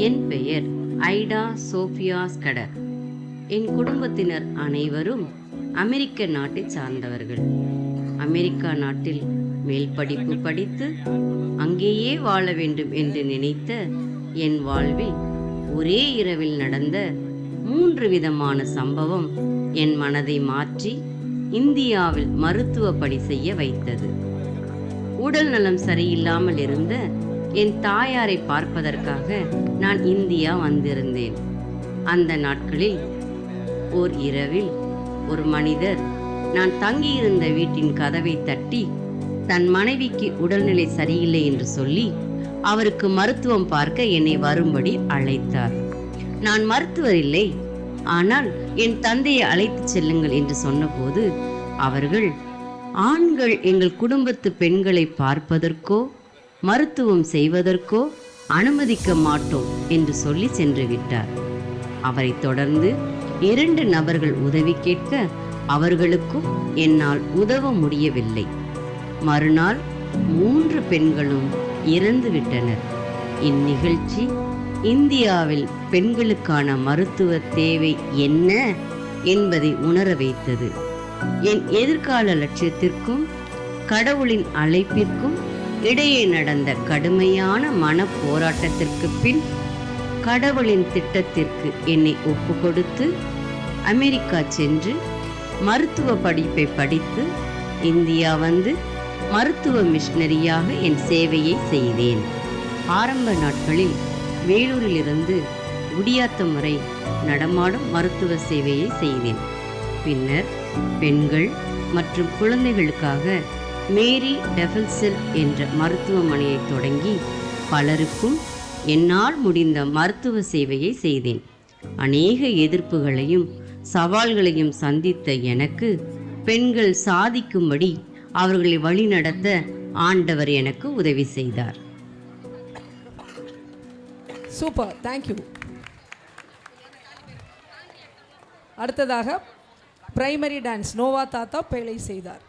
என் பெயர் ஐடா Sofia Scudder. என் குடும்பத்தினர் அனைவரும் அமெரிக்க நாட்டை சார்ந்தவர்கள். அமெரிக்கா நாட்டில் மேல் படிப்பு படித்து அங்கேயே வாழ வேண்டும் என்று நினைத்த என் வாழ்வில் ஒரே இரவில் நடந்த 3 விதமான சம்பவம் என் மனதை மாற்றி இந்தியாவில் மருத்துவ பணி செய்ய வைத்தது. உடல் நலம் சரியில்லாமல் இருந்த என் தாயாரை பார்ப்பதற்காக நான் இந்தியா வந்திருந்தேன். அந்த நாட்களில் ஓர் இரவில் ஒரு மனிதர் நான் தங்கியிருந்த வீட்டின் கதவை தட்டி தன் மனைவிக்கு உடல்நிலை சரியில்லை என்று சொல்லி அவருக்கு மருத்துவம் பார்க்க என்னை வரும்படி அழைத்தார். நான் மருத்துவர் இல்லை, ஆனால் என் தந்தையை அழைத்து செல்லுங்கள் என்று சொன்னபோது அவர்கள், ஆண்கள் எங்கள் குடும்பத்து பெண்களை பார்ப்பதற்கோ மருத்துவம் செய்வதற்கோ அனுமதிக்க மாட்டோம் என்று சொல்லி சென்று விட்டார். அவரை தொடர்ந்து 2 நபர்கள் உதவி கேட்க அவர்களுக்கும் என்னால் உதவ முடியவில்லை. மறுநாள் 3 பெண்களும் இறந்து விட்டனர். இந்நிகழ்ச்சி இந்தியாவில் பெண்களுக்கான மருத்துவ தேவை என்ன என்பதை உணர வைத்தது. என் எதிர்கால லட்சியத்திற்கும் கடவுளின் அழைப்பிற்கும் இடையே நடந்த கடுமையான மன போராட்டத்திற்கு பின் கடவுளின் திட்டத்திற்கு என்னை ஒப்பு கொடுத்து அமெரிக்கா சென்று மருத்துவ படிப்பை படித்து இந்தியா வந்து மருத்துவ மிஷனரியாக என் சேவையை செய்தேன். ஆரம்ப நாட்களில் வேலூரிலிருந்து குடியாத்தம் வரை நடமாடும் மருத்துவ சேவையை செய்தேன். பின்னர் பெண்கள் மற்றும் குழந்தைகளுக்காக மேரி டெஃபல்செல் என்ற மருத்துவமனையை தொடங்கி பலருக்கும் என்னால் முடிந்த மருத்துவ சேவையை செய்தேன். அநேக எதிர்ப்புகளையும் சவால்களையும் சந்தித்த எனக்கு பெண்கள் சாதிக்கும்படி அவர்களை வழிநடத்த ஆண்டவர் எனக்கு உதவி செய்தார். Super, thank you. அடுத்ததாக பிரைமரி டான்ஸ் நோவா தாத்தா பேழை செய்தார்.